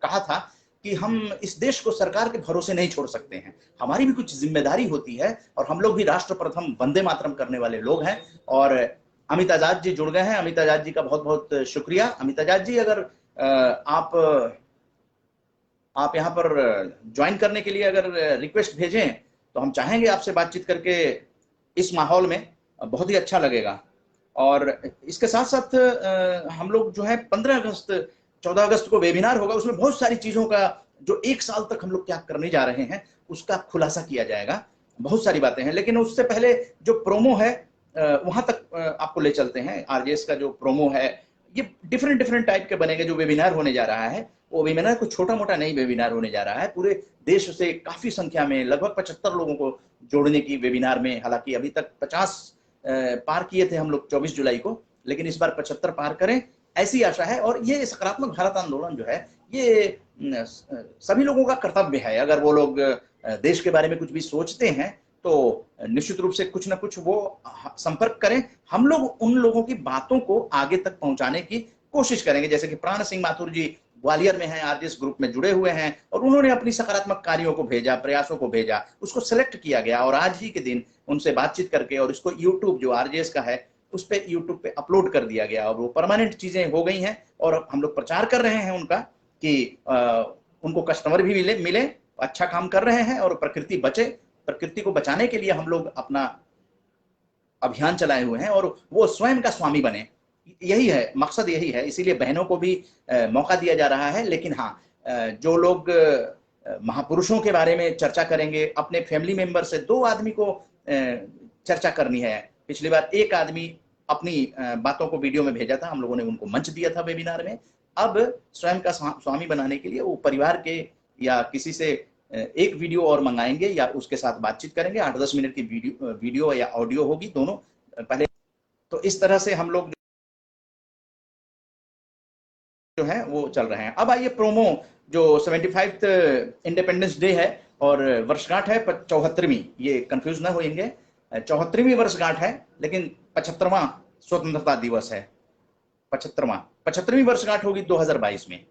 कहा था कि हम इस देश को सरकार के भरोसे नहीं छोड़ सकते हैं, हमारी भी कुछ जिम्मेदारी होती है और हम लोग भी राष्ट्र प्रथम वंदे मातरम करने वाले लोग हैं। और अमित आजाद जी जुड़ गए हैं। अमित आजाद जी का बहुत बहुत शुक्रिया। अमित आजाद जी, अगर आप यहाँ पर ज्वाइन करने के लिए अगर रिक्वेस्ट भेजें तो हम चाहेंगे आपसे बातचीत करके। इस माहौल में बहुत ही अच्छा लगेगा। और इसके साथ साथ हम लोग जो है 15 अगस्त 14 अगस्त को वेबिनार होगा, उसमें बहुत सारी चीजों का जो एक साल तक हम लोग क्या करने जा रहे हैं उसका खुलासा किया जाएगा। बहुत सारी बातें हैं, लेकिन उससे पहले जो प्रोमो है वहां तक आपको ले चलते हैं। आरजेएस का जो प्रोमो है ये डिफरेंट टाइप के बनेंगे। जो वेबिनार होने जा रहा है वो वेबिनार कोई छोटा मोटा नहीं वेबिनार होने जा रहा है, पूरे देश से काफी संख्या में लगभग 75 लोगों को जोड़ने की वेबिनार में। हालांकि अभी तक 50 पार किए थे हम लोग 24 जुलाई को, लेकिन इस बार 75 पार करें ऐसी आशा है। और ये सकारात्मक भारत आंदोलन जो है ये सभी लोगों का कर्तव्य है। अगर वो लोग देश के बारे में कुछ भी सोचते हैं तो निश्चित रूप से कुछ ना कुछ वो संपर्क करें। हम लोग उन लोगों की बातों को आगे तक पहुंचाने की कोशिश करेंगे। जैसे कि प्राण सिंह माथुर जी ग्वालियर में हैं, आरजेएस ग्रुप में जुड़े हुए हैं और उन्होंने अपनी सकारात्मक कार्यों को भेजा, प्रयासों को भेजा, उसको सिलेक्ट किया गया और आज ही के दिन उनसे बातचीत करके और इसको यूट्यूब जो आरजेएस का है उस पे यूट्यूब पे अपलोड कर दिया गया और वो परमानेंट चीजें हो गई हैं। और हम लोग प्रचार कर रहे हैं उनका कि उनको कस्टमर भी मिले, अच्छा काम कर रहे हैं और प्रकृति बचे। प्रकृति को बचाने के लिए हम लोग अपना अभियान चलाए हुए हैं और वो स्वयं का स्वामी बने, यही है मकसद, यही है। इसीलिए बहनों को भी मौका दिया जा रहा है। लेकिन हाँ, जो लोग महापुरुषों के बारे में चर्चा करेंगे, अपने फैमिली मेंबर से 2 आदमी को चर्चा करनी है। पिछली बार 1 आदमी अपनी बातों को वीडियो में भेजा था, हम लोगों ने उनको मंच दिया था वेबिनार में। अब स्वयं का स्वामी बनाने के लिए वो परिवार के या किसी से एक वीडियो और मंगाएंगे या उसके साथ बातचीत करेंगे। 8-10 मिनट की वीडियो या ऑडियो होगी, दोनों पहले। तो इस तरह से हम लोग जो है वो चल रहे हैं। अब आइए प्रोमो, जो 75th इंडिपेंडेंस डे है और वर्षगांठ है 74वीं, ये कंफ्यूज ना होंगे, 74वीं वर्षगांठ है, लेकिन 75वां स्वतंत्रता दिवस है। 75वीं वर्षगांठ होगी 2022 में,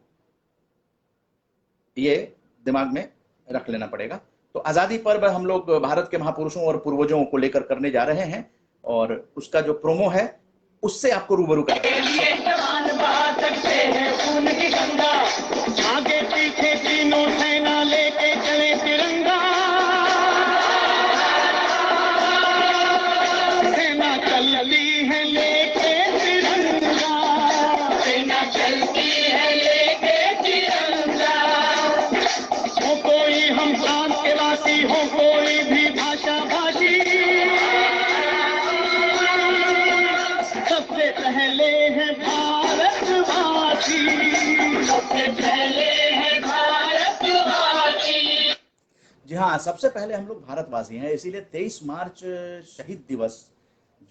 ये दिमाग में रख लेना पड़ेगा। तो आजादी पर्व हम लोग भारत के महापुरुषों और पूर्वजों को लेकर करने जा रहे हैं और उसका जो प्रोमो है उससे आपको रूबरू करते हैं। आगे पीछे तीनों सेना लेके चले तिरंगा, सेना चलती है लेके तिरंगा, सेना चलती है लेके तिरंगा। हो कोई हम प्रांत के वासी, हो कोई भी भाषा भाषी, सबसे पहले है भारतवासी, सबसे पहले है भारतवासी। जी हाँ, सबसे पहले हम लोग भारतवासी हैं। इसीलिए 23 मार्च शहीद दिवस,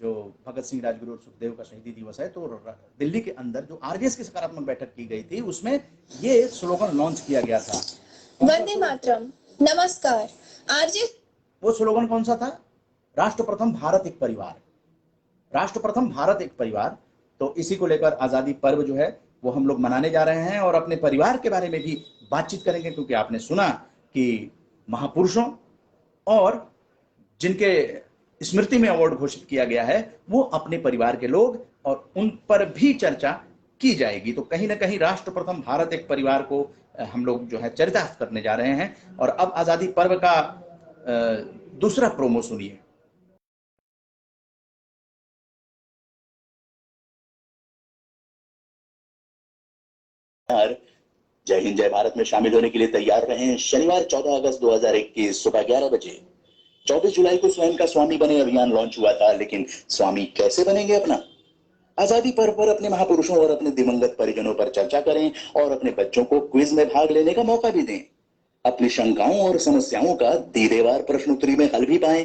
जो भगत सिंह, राजगुरु और सुखदेव का शहीदी दिवस है, तो दिल्ली के अंदर जो आरजेएस की सकारात्मक बैठक की गई थी उसमें ये स्लोगन लॉन्च किया गया था, वंदे मातरम, नमस्कार। आरजेएस, वो स्लोगन कौन सा था? राष्ट्र प्रथम भारत एक परिवार, राष्ट्र प्रथम भारत एक परिवार। तो इसी को लेकर आजादी पर्व जो है वो हम लोग मनाने जा रहे हैं और अपने परिवार के बारे में भी बातचीत करेंगे, क्योंकि आपने सुना कि महापुरुषों और जिनके स्मृति में अवार्ड घोषित किया गया है वो अपने परिवार के लोग, और उन पर भी चर्चा की जाएगी। तो कहीं ना कहीं राष्ट्र प्रथम भारत एक परिवार को हम लोग जो है चरितार्थ करने जा रहे हैं। और अब आजादी पर्व का दूसरा प्रोमो सुनिए। जय हिंद जय भारत में शामिल होने के लिए तैयार रहें। शनिवार 14 अगस्त 2021 सुबह 11 बजे। 24 जुलाई को स्वयं का स्वामी बने अभियान लॉन्च हुआ था, लेकिन स्वामी कैसे बनेंगे अपना? आजादी पर्व पर अपने महापुरुषों और अपने दिवंगत परिजनों पर चर्चा करें और अपने बच्चों को क्विज में भाग लेने का मौका भी दें। अपनी शंकाओं और समस्याओं का दीदेवार प्रश्नोत्तरी में हल भी पाएं।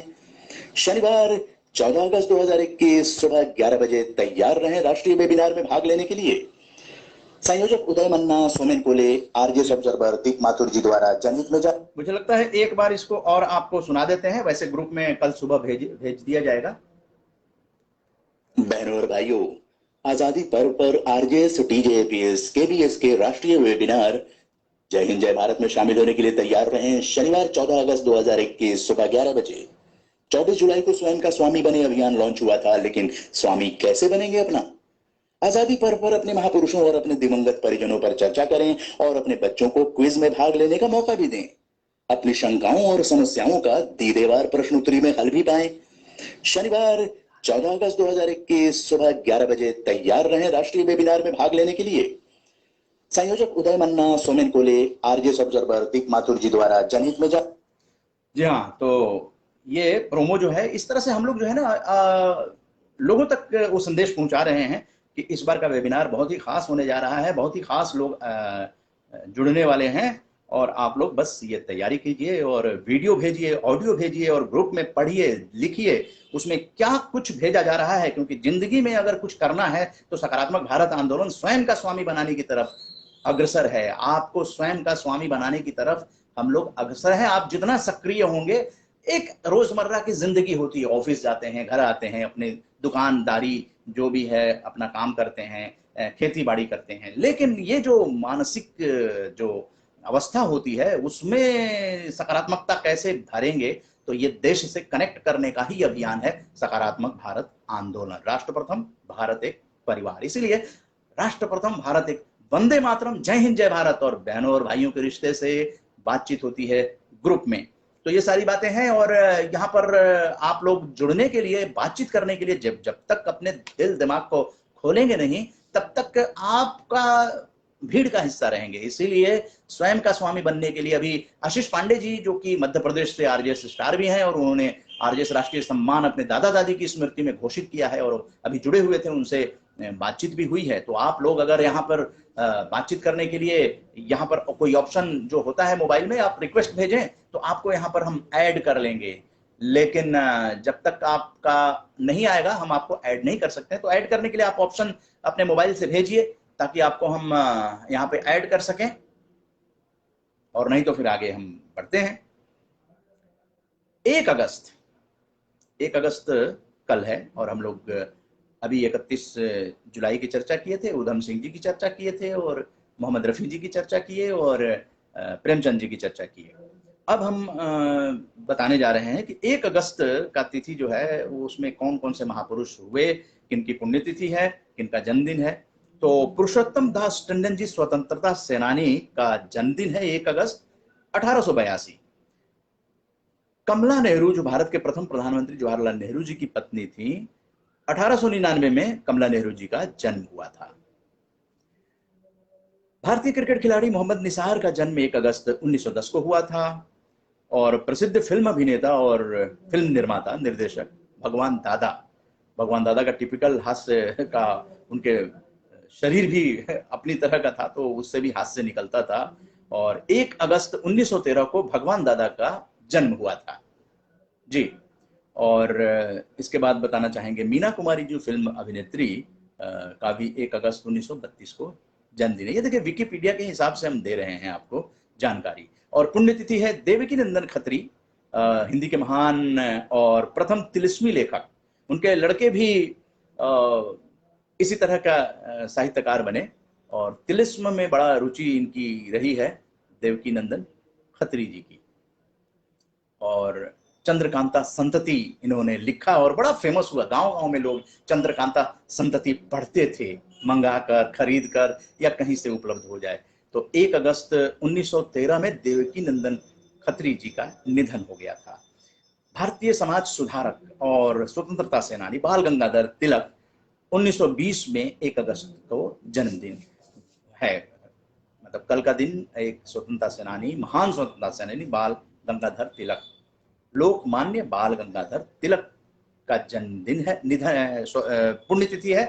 शनिवार 14 अगस्त 2021 सुबह 11 बजे तैयार रहें राष्ट्रीय वेबिनार में भाग लेने के लिए। संयोजक उदय मन्ना, सोमेन कोले, आरजेएस ऑब्जर्वर दीप माथुर जी द्वारा जनहित में मुझे लगता है एक बार इसको और आपको सुना देते हैं, वैसे ग्रुप में कल सुबह भेज दिया जाएगा। बहनों और भाइयों, आजादी पर्व पर आरजेएस, टीजेपीएस, केबीएस के राष्ट्रीय वेबिनार जय हिंद जय भारत में शामिल होने के लिए तैयार रहें। शनिवार 14 अगस्त 2021 सुबह 11 बजे। 24 जुलाई को स्वयं का स्वामी बने अभियान लॉन्च हुआ था, लेकिन स्वामी कैसे बनेंगे अपना? आजादी पर्व पर अपने महापुरुषों और अपने दिवंगत परिजनों पर चर्चा करें और अपने बच्चों को क्विज में भाग लेने का मौका भी दें। अपनी शंकाओं और समस्याओं का दीदेवार प्रश्नोत्तरी में हल भी पाएं। शनिवार 14 अगस्त 2021 सुबह 11 बजे तैयार रहें राष्ट्रीय वेबिनार में भाग लेने के लिए। संयोजक उदय मन्ना, सोमेन कोले, आरजेएस ऑब्जर्वर दीप माथुर जी द्वारा जनहित में जी हाँ, तो ये प्रोमो जो है, इस तरह से हम लोग जो है ना लोगों तक वो संदेश पहुंचा रहे हैं कि इस बार का वेबिनार बहुत ही खास होने जा रहा है, बहुत ही खास लोग जुड़ने वाले हैं और आप लोग बस ये तैयारी कीजिए और वीडियो भेजिए, ऑडियो भेजिए और ग्रुप में पढ़िए, लिखिए उसमें क्या कुछ भेजा जा रहा है, क्योंकि जिंदगी में अगर कुछ करना है तो सकारात्मक भारत आंदोलन स्वयं का स्वामी बनाने की तरफ अग्रसर है। आपको स्वयं का स्वामी बनाने की तरफ हम लोग अग्रसर हैं। आप जितना सक्रिय होंगे, एक रोजमर्रा की जिंदगी होती है, ऑफिस जाते हैं, घर आते हैं, अपने दुकानदारी जो भी है अपना काम करते हैं, खेती बाड़ी करते हैं, लेकिन ये जो मानसिक जो अवस्था होती है उसमें सकारात्मकता कैसे भरेंगे, तो ये देश से कनेक्ट करने का ही अभियान है सकारात्मक भारत आंदोलन। राष्ट्र प्रथम, भारत एक परिवार, इसीलिए राष्ट्र प्रथम, भारत एक, वंदे मातरम, जय हिंद जय भारत और बहनों और भाइयों के रिश्ते से बातचीत होती है ग्रुप में। तो ये सारी बातें हैं और यहाँ पर आप लोग जुड़ने के लिए, बातचीत करने के लिए जब तक अपने दिल दिमाग को खोलेंगे नहीं, तब तक आपका भीड़ का हिस्सा रहेंगे। इसीलिए स्वयं का स्वामी बनने के लिए अभी आशीष पांडे जी, जो कि मध्य प्रदेश से आरजेएस स्टार भी हैं और उन्होंने आरजेएस राष्ट्रीय सम्मान अपने दादा दादी की स्मृति में घोषित किया है और अभी जुड़े हुए थे, उनसे बातचीत भी हुई है। तो आप लोग अगर यहाँ पर बातचीत करने के लिए, यहाँ पर कोई ऑप्शन जो होता है मोबाइल में, आप रिक्वेस्ट भेजें तो आपको यहाँ पर हम ऐड कर लेंगे, लेकिन जब तक आपका नहीं आएगा हम आपको ऐड नहीं कर सकते। तो ऐड करने के लिए आप ऑप्शन अपने मोबाइल से भेजिए ताकि आपको हम यहाँ पे ऐड कर सकें, और नहीं तो फिर आगे हम बढ़ते हैं। 1 अगस्त कल है और हम लोग अभी 31 जुलाई की चर्चा किए थे, उधम सिंह जी की चर्चा किए थे और मोहम्मद रफी जी की चर्चा किए और प्रेमचंद जी की चर्चा किए। अब हम बताने जा रहे हैं कि 1 अगस्त का तिथि जो है उसमें कौन कौन से महापुरुष हुए, किनकी पुण्यतिथि है, किनका जन्मदिन है। तो पुरुषोत्तम दास टंडन जी स्वतंत्रता सेनानी का जन्मदिन है 1 अगस्त 1882। कमला नेहरू, जो भारत के प्रथम प्रधानमंत्री जवाहरलाल नेहरू जी की पत्नी थी, 1899 में कमला नेहरू जी का जन्म हुआ था। भारतीय क्रिकेट खिलाड़ी मोहम्मद निसार का जन्म 1 अगस्त 1910 को हुआ था और प्रसिद्ध फिल्म अभिनेता और फिल्म निर्माता निर्देशक भगवान दादा का टिपिकल हास्य का, उनके शरीर भी अपनी तरह का था तो उससे भी हास्य निकलता था। और 1 अगस्त 1913 को भगवान दादा का जन्म हुआ था जी। और इसके बाद बताना चाहेंगे मीना कुमारी, जो फिल्म अभिनेत्री, का भी 1 अगस्त 1932 को जन्मदिन है। ये देखिए विकिपीडिया के हिसाब से हम दे रहे हैं आपको जानकारी। और पुण्यतिथि है देवकी नंदन खत्री, हिंदी के महान और प्रथम तिलिस्मी लेखक। उनके लड़के भी इसी तरह का साहित्यकार बने और तिलिस्म में बड़ा रुचि इनकी रही है, देवकी नंदन खत्री जी की। और चंद्रकांता संतति इन्होंने लिखा और बड़ा फेमस हुआ। गांव गांव में लोग चंद्रकांता संतति पढ़ते थे, मंगाकर, खरीद कर या कहीं से उपलब्ध हो जाए। तो 1 अगस्त 1913 में देवकी नंदन खत्री जी का निधन हो गया था। भारतीय समाज सुधारक और स्वतंत्रता सेनानी बाल गंगाधर तिलक, 1920 में 1 अगस्त को जन्मदिन है। मतलब कल का दिन एक स्वतंत्रता सेनानी, महान स्वतंत्रता सेनानी बाल गंगाधर तिलक, लोकमान्य बाल गंगाधर तिलक का जन्मदिन है, निधन, पुण्यतिथि है।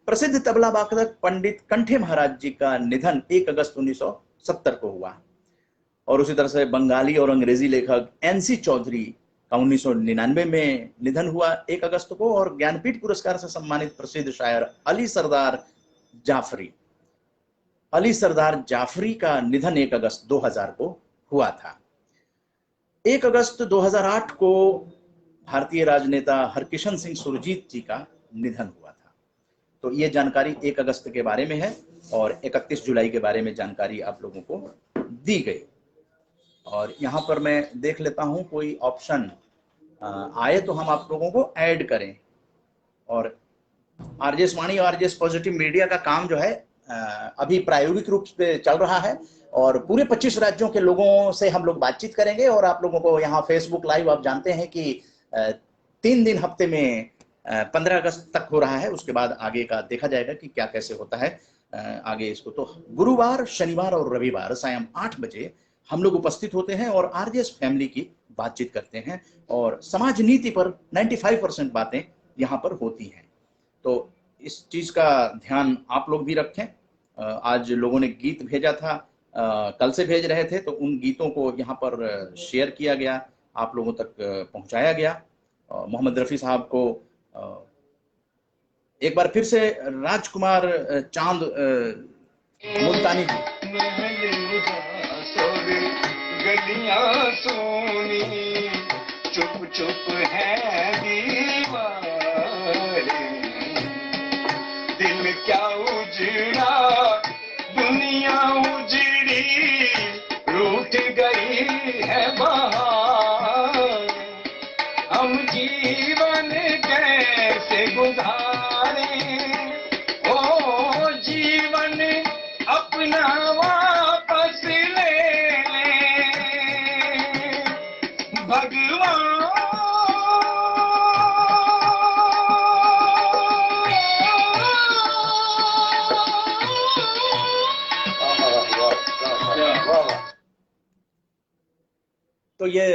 प्रसिद्ध तबला वादक पंडित कंठे महाराज जी का निधन 1 अगस्त 1970 को हुआ। और उसी तरह से बंगाली और अंग्रेजी लेखक एनसी चौधरी का 1999 में निधन हुआ 1 अगस्त को। और ज्ञानपीठ पुरस्कार से सम्मानित प्रसिद्ध शायर अली सरदार जाफरी का निधन 1 अगस्त 2000 को हुआ था। 1 अगस्त 2008 को भारतीय राजनेता हरकिशन सिंह सुरजीत जी का निधन हुआ था। तो ये जानकारी 1 अगस्त के बारे में है और 31 जुलाई के बारे में जानकारी आप लोगों को दी गई। और यहाँ पर मैं देख लेता हूँ कोई ऑप्शन आए तो हम आप लोगों को ऐड करें। और आरजेएस वाणी और आरजेएस पॉजिटिव मीडिया का काम जो है अभी प्रायोगिक रूप से चल रहा है और पूरे 25 राज्यों के लोगों से हम लोग बातचीत करेंगे। और आप लोगों को यहाँ फेसबुक लाइव आप जानते हैं कि 3 दिन हफ्ते में 15 अगस्त तक हो रहा है। उसके बाद आगे का देखा जाएगा कि क्या कैसे होता है आगे इसको। तो गुरुवार, शनिवार और रविवार सायं 8 बजे हम लोग उपस्थित होते हैं और आरजेएस फैमिली की बातचीत करते हैं और समाज नीति पर 95% बातें यहाँ पर होती हैं। तो इस चीज का ध्यान आप लोग भी रखें। आज लोगों ने गीत भेजा था, कल से भेज रहे थे, तो उन गीतों को यहाँ पर शेयर किया गया, आप लोगों तक पहुंचाया गया। मोहम्मद रफी साहब को एक बार फिर से राजकुमार चांद मुल्तानी गलियां सोनी चुप चुप है दीवारें, दिल क्या उजड़ा दुनिया उजड़ी, रूठ गई है बहार, हम जीवन कैसे गुजारे, ओ जीवन अपना वापस ले भगवान। तो ये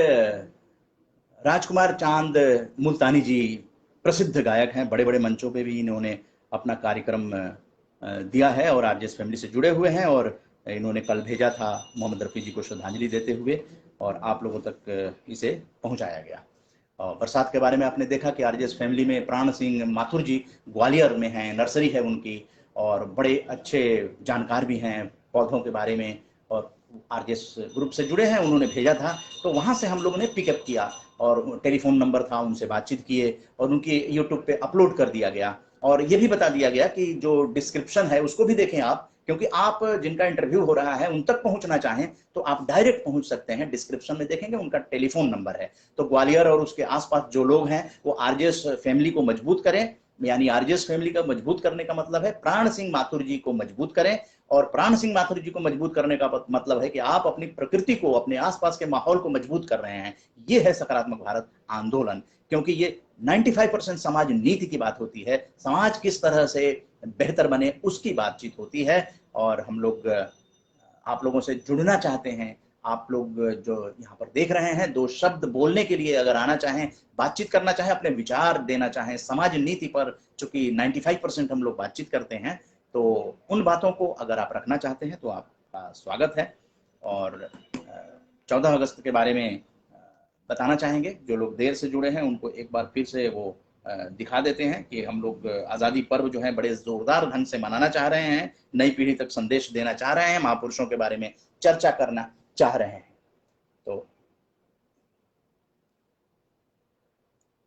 राजकुमार चांद मुल्तानी जी प्रसिद्ध गायक हैं, बड़े बड़े मंचों पे भी इन्होंने अपना कार्यक्रम दिया है और आरजेएस फैमिली से जुड़े हुए हैं। और इन्होंने कल भेजा था मोहम्मद रफ़ी जी को श्रद्धांजलि देते हुए और आप लोगों तक इसे पहुंचाया गया। और बरसात के बारे में आपने देखा कि आरजेएस फैमिली में प्राण सिंह माथुर जी ग्वालियर में हैं, नर्सरी है उनकी और बड़े अच्छे जानकार भी हैं पौधों के बारे में और आरजेएस ग्रुप से जुड़े हैं। उन्होंने भेजा था तो वहाँ से हम लोगों ने पिकअप किया और टेलीफोन नंबर था, उनसे बातचीत किए और उनकी यूट्यूब पे अपलोड कर दिया गया। और ये भी बता दिया गया कि जो डिस्क्रिप्शन है उसको भी देखें आप, क्योंकि आप जिनका इंटरव्यू हो रहा है उन तक पहुंचना चाहें तो आप डायरेक्ट पहुंच सकते हैं। डिस्क्रिप्शन में देखेंगे उनका टेलीफोन नंबर है। तो ग्वालियर और उसके आसपास जो लोग हैं वो आरजेएस फैमिली को मजबूत करें, यानी आरजेएस फैमिली का मजबूत करने का मतलब है प्राण सिंह माथुर जी को मजबूत करें। और प्राण सिंह माथुर जी को मजबूत करने का मतलब है कि आप अपनी प्रकृति को, अपने आसपास के माहौल को मजबूत कर रहे हैं। ये है सकारात्मक भारत आंदोलन, क्योंकि ये 95% समाज नीति की बात होती है, समाज किस तरह से बेहतर बने उसकी बातचीत होती है। और हम लोग आप लोगों से जुड़ना चाहते हैं। आप लोग जो यहाँ पर देख रहे हैं, 2 शब्द बोलने के लिए अगर आना चाहें, बातचीत करना चाहें, अपने विचार देना चाहें समाज नीति पर, चूंकि 95% हम लोग बातचीत करते हैं, तो उन बातों को अगर आप रखना चाहते हैं तो आपका स्वागत है। और 14 अगस्त के बारे में बताना चाहेंगे, जो लोग देर से जुड़े हैं उनको एक बार फिर से वो दिखा देते हैं कि हम लोग आज़ादी पर्व जो है बड़े जोरदार ढंग से मनाना चाह रहे हैं, नई पीढ़ी तक संदेश देना चाह रहे हैं, महापुरुषों के बारे में चर्चा करना चाह रहे हैं। तो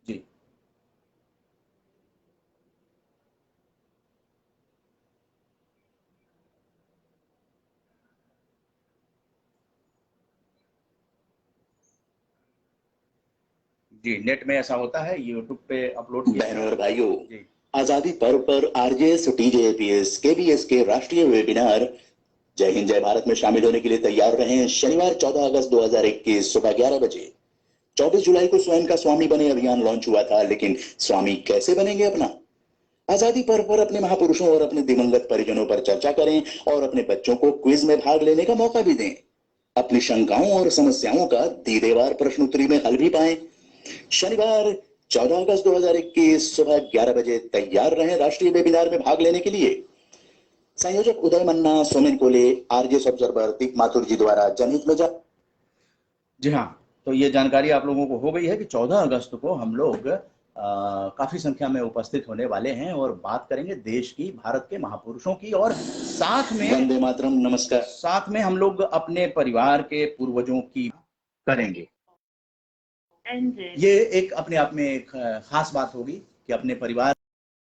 जी जी, नेट में ऐसा होता है, यूट्यूब पे अपलोड किया। बहनों और भाइयों, आजादी पर्व पर आरजेएस टीजेपीएस केबीएस के राष्ट्रीय वेबिनार जय हिंद जय भारत में शामिल होने के लिए तैयार रहें। शनिवार 14 अगस्त 2021 सुबह 11 बजे। 24 जुलाई को स्वयं का स्वामी बने अभियान लॉन्च हुआ था, लेकिन स्वामी कैसे बनेंगे अपना? आजादी पर्व पर अपने महापुरुषों और अपने दिवंगत परिजनों पर चर्चा करें और अपने बच्चों को क्विज में भाग लेने का मौका भी दें। अपनी शंकाओं और समस्याओं का दीदेवार प्रश्नोत्तरी में हल भी पाएं। शनिवार 14 अगस्त 2021 सुबह 11 बजे तैयार रहें राष्ट्रीय वेबिनार में भाग लेने के लिए। संयोजक उदय मन्ना, सोमेन कोले, आरजेएस ऑब्जर्वर दीप माथुर जी द्वारा जनहित में जी हाँ, तो ये जानकारी आप लोगों को हो गई है कि 14 अगस्त को हम लोग काफी संख्या में उपस्थित होने वाले हैं और बात करेंगे देश की, भारत के महापुरुषों की, और साथ में वंदे मातरम, नमस्कार, साथ में हम लोग अपने परिवार के पूर्वजों की करेंगे। ये एक अपने आप में एक खास बात होगी कि अपने परिवार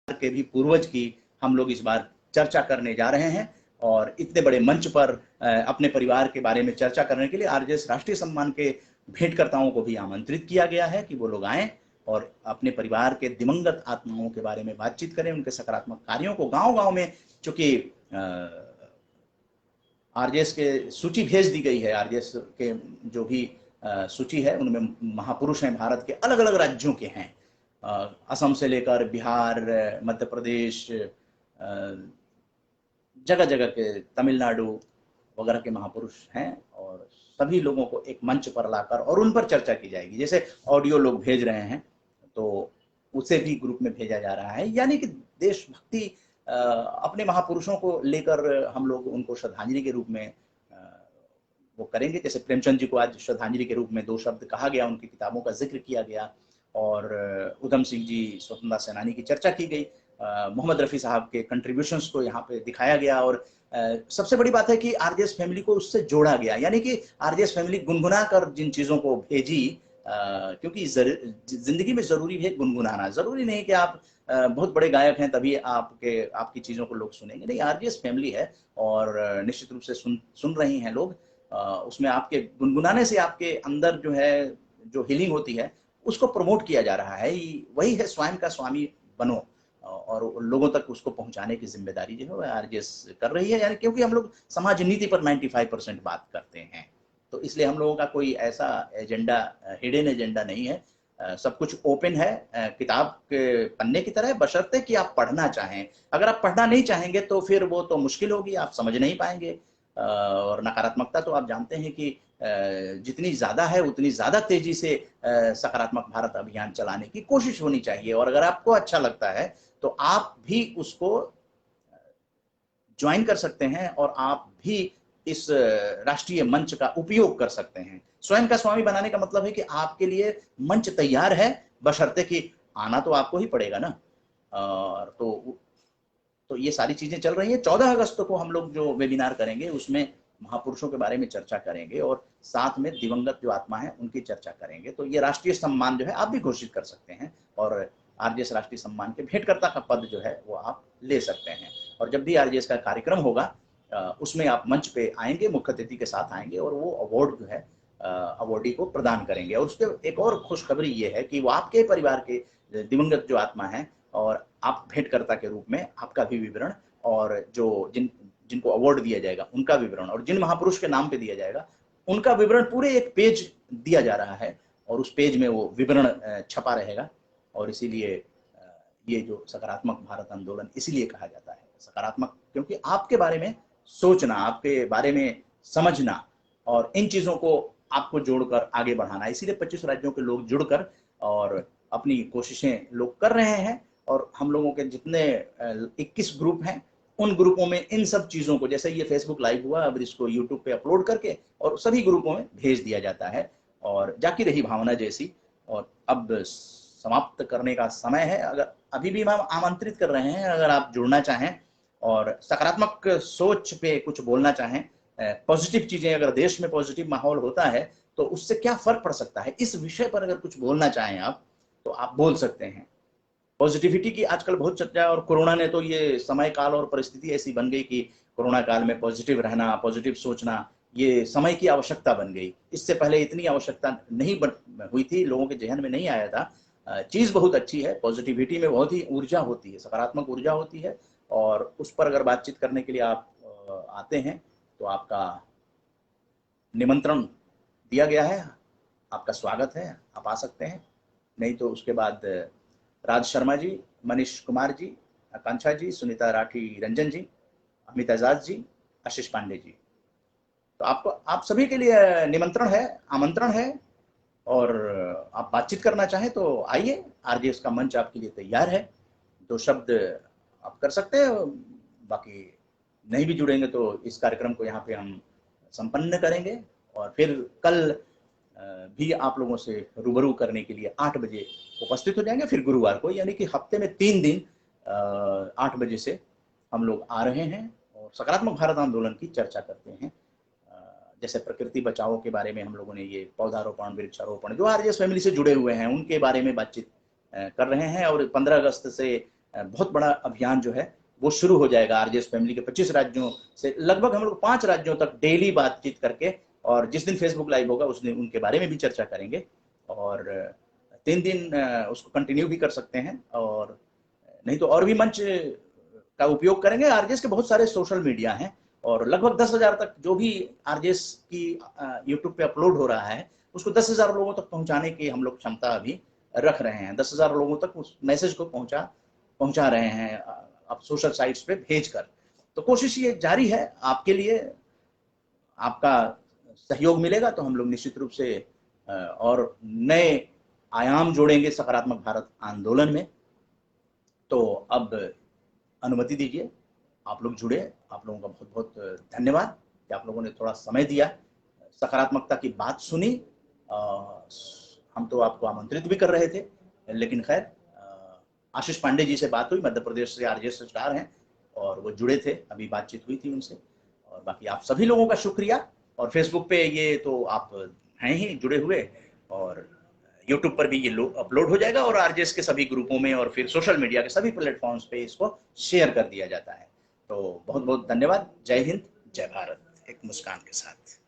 के भी पूर्वज की हम लोग इस बार चर्चा करने जा रहे हैं और इतने बड़े मंच पर अपने परिवार के बारे में चर्चा करने के लिए आरजेएस राष्ट्रीय सम्मान के भेंटकर्ताओं को भी आमंत्रित किया गया है कि वो लोग आएं और अपने परिवार के दिवंगत आत्माओं के बारे में बातचीत करें, उनके सकारात्मक कार्यों को गांव-गांव में, चूंकि आरजेएस के सूची भेज दी गई है, आरजेएस के जो भी सूची है उनमें महापुरुष हैं, भारत के अलग अलग राज्यों के हैं, असम से लेकर बिहार, मध्य प्रदेश, जगह जगह के, तमिलनाडु वगैरह के महापुरुष हैं और सभी लोगों को एक मंच पर लाकर और उन पर चर्चा की जाएगी। जैसे ऑडियो लोग भेज रहे हैं तो उसे भी ग्रुप में भेजा जा रहा है, यानी कि देशभक्ति अपने महापुरुषों को लेकर हम लोग उनको श्रद्धांजलि के रूप में वो करेंगे। जैसे प्रेमचंद जी को आज श्रद्धांजलि के रूप में 2 शब्द कहा गया, उनकी किताबों का जिक्र किया गया और उधम सिंह जी स्वतंत्रता सेनानी की चर्चा की गई, मोहम्मद रफ़ी साहब के कंट्रीब्यूशंस को यहाँ पे दिखाया गया और सबसे बड़ी बात है कि आरजेएस फैमिली को उससे जोड़ा गया, यानी कि आरजेएस फैमिली गुनगुना कर जिन चीज़ों को भेजी, क्योंकि जिंदगी में ज़रूरी है गुनगुनाना। ज़रूरी नहीं कि आप बहुत बड़े गायक हैं तभी आपकी चीज़ों को लोग सुनेंगे, नहीं, आरजेएस फैमिली है और निश्चित रूप से सुन रही हैं लोग। उसमें आपके गुनगुनाने से आपके अंदर जो है, जो हीलिंग होती है, उसको प्रमोट किया जा रहा है। वही है स्वयं का स्वामी बनो और लोगों तक उसको पहुंचाने की जिम्मेदारी जो है वो आरजेएस कर रही है, यानी क्योंकि हम लोग समाज नीति पर 95% बात करते हैं, तो इसलिए हम लोगों का कोई ऐसा एजेंडा, हिडन एजेंडा नहीं है। सब कुछ ओपन है, किताब के पन्ने की तरह है, बशर्ते कि आप पढ़ना चाहें। अगर आप पढ़ना नहीं चाहेंगे तो फिर वो तो मुश्किल होगी, आप समझ नहीं पाएंगे। और नकारात्मकता तो आप जानते हैं कि जितनी ज़्यादा है उतनी ज़्यादा तेजी से सकारात्मक भारत अभियान चलाने की कोशिश होनी चाहिए। और अगर आपको अच्छा लगता है तो आप भी उसको ज्वाइन कर सकते हैं और आप भी इस राष्ट्रीय मंच का उपयोग कर सकते हैं। स्वयं का स्वामी बनाने का मतलब है कि आपके लिए मंच तैयार है, बशर्ते कि आना तो आपको ही पड़ेगा ना। और तो ये सारी चीजें चल रही हैं। 14 अगस्त को हम लोग जो वेबिनार करेंगे उसमें महापुरुषों के बारे में चर्चा करेंगे और साथ में दिवंगत जो आत्मा है उनकी चर्चा करेंगे। तो ये राष्ट्रीय सम्मान जो है आप भी घोषित कर सकते हैं और आरजेएस राष्ट्रीय सम्मान के भेंटकर्ता का पद जो है वो आप ले सकते हैं। और जब भी आरजेएस का कार्यक्रम होगा उसमें आप मंच पे आएंगे, मुख्य अतिथि के साथ आएंगे और वो अवार्ड जो है अवार्डी को प्रदान करेंगे। और उसके एक और खुशखबरी ये है कि वो आपके परिवार के दिवंगत जो आत्मा है और आप भेंटकर्ता के रूप में आपका भी विवरण और जो जिनको अवार्ड दिया जाएगा उनका विवरण और जिन महापुरुष के नाम पे दिया जाएगा उनका विवरण पूरे एक पेज दिया जा रहा है और उस पेज में वो विवरण छपा रहेगा। और इसीलिए ये जो सकारात्मक भारत आंदोलन इसीलिए कहा जाता है सकारात्मक, क्योंकि आपके बारे में सोचना, आपके बारे में समझना और इन चीज़ों को आपको जोड़कर आगे बढ़ाना, इसीलिए 25 राज्यों के लोग जुड़कर और अपनी कोशिशें लोग कर रहे हैं। और हम लोगों के जितने 21 ग्रुप हैं उन ग्रुपों में इन सब चीज़ों को, जैसे ये फेसबुक लाइव हुआ, अब इसको यूट्यूब पे अपलोड करके और सभी ग्रुपों में भेज दिया जाता है। और जाकी रही भावना जैसी। और अब समाप्त करने का समय है। अगर अभी भी हम आमंत्रित कर रहे हैं, अगर आप जुड़ना चाहें और सकारात्मक सोच पे कुछ बोलना चाहें, पॉजिटिव चीज़ें, अगर देश में पॉजिटिव माहौल होता है तो उससे क्या फ़र्क पड़ सकता है, इस विषय पर अगर कुछ बोलना चाहें आप तो आप बोल सकते हैं। पॉजिटिविटी की आजकल बहुत चर्चा है और कोरोना ने तो ये समय काल और परिस्थिति ऐसी बन गई कि कोरोना काल में पॉजिटिव रहना, पॉजिटिव सोचना ये समय की आवश्यकता बन गई। इससे पहले इतनी आवश्यकता नहीं हुई थी, लोगों के जहन में नहीं आया था। चीज़ बहुत अच्छी है, पॉजिटिविटी में बहुत ही ऊर्जा होती है, सकारात्मक ऊर्जा होती है और उस पर अगर बातचीत करने के लिए आप आते हैं तो आपका निमंत्रण दिया गया है, आपका स्वागत है, आप आ सकते हैं। नहीं तो उसके बाद राज शर्मा जी, मनीष कुमार जी, आकांक्षा जी, सुनीता राठी रंजन जी, अमित एजाज जी, आशीष पांडे जी, तो आप सभी के लिए निमंत्रण है, आमंत्रण है। और आप बातचीत करना चाहें तो आइए, आरजेएस का मंच आपके लिए तैयार है। 2 शब्द आप कर सकते हैं, बाकी नहीं भी जुड़ेंगे तो इस कार्यक्रम को यहाँ पे हम संपन्न करेंगे और फिर कल भी आप लोगों से रूबरू करने के लिए 8 बजे उपस्थित हो जाएंगे। फिर गुरुवार को, यानी कि हफ्ते में 3 दिन 8 बजे से हम लोग आ रहे हैं और सकारात्मक भारत आंदोलन की चर्चा करते हैं। जैसे प्रकृति बचाओ के बारे में हम लोगों ने ये पौधारोपण, वृक्षारोपण, जो आरजेएस फैमिली से जुड़े हुए हैं उनके बारे में बातचीत कर रहे हैं। और 15 अगस्त से बहुत बड़ा अभियान जो है वो शुरू हो जाएगा। आरजेएस फैमिली के 25 राज्यों से लगभग हम लोग 5 राज्यों तक डेली बातचीत करके, और जिस दिन फेसबुक लाइव होगा उस दिन उनके बारे में भी चर्चा करेंगे और 3 दिन उसको कंटिन्यू भी कर सकते हैं। और नहीं तो और भी मंच का उपयोग करेंगे। आरजेएस के बहुत सारे सोशल मीडिया हैं और लगभग 10,000 तक जो भी आरजेएस की यूट्यूब पे अपलोड हो रहा है उसको 10,000 लोगों तक पहुंचाने की हम लोग क्षमता अभी रख रहे हैं। 10,000 लोगों तक उस मैसेज को पहुंचा रहे हैं अब सोशल साइट्स पे भेजकर। तो कोशिश ये जारी है। आपके लिए आपका सहयोग मिलेगा तो हम लोग निश्चित रूप से और नए आयाम जोड़ेंगे सकारात्मक भारत आंदोलन में। तो अब अनुमति दीजिए, आप लोग जुड़े। आप लोगों का बहुत बहुत धन्यवाद कि आप लोगों ने थोड़ा समय दिया, सकारात्मकता की बात सुनी। हम तो आपको आमंत्रित भी कर रहे थे, लेकिन खैर आशीष पांडे जी से बात हुई, मध्य प्रदेश से आरजेएस स्टार हैं और वो जुड़े थे, अभी बातचीत हुई थी उनसे। और बाकी आप सभी लोगों का शुक्रिया। और फेसबुक पे ये तो आप हैं ही जुड़े हुए, और यूट्यूब पर भी ये अपलोड हो जाएगा और आरजेएस के सभी ग्रुपों में और फिर सोशल मीडिया के सभी प्लेटफॉर्म्स पे इसको शेयर कर दिया जाता है। तो बहुत बहुत धन्यवाद। जय हिंद, जय भारत। एक मुस्कान के साथ।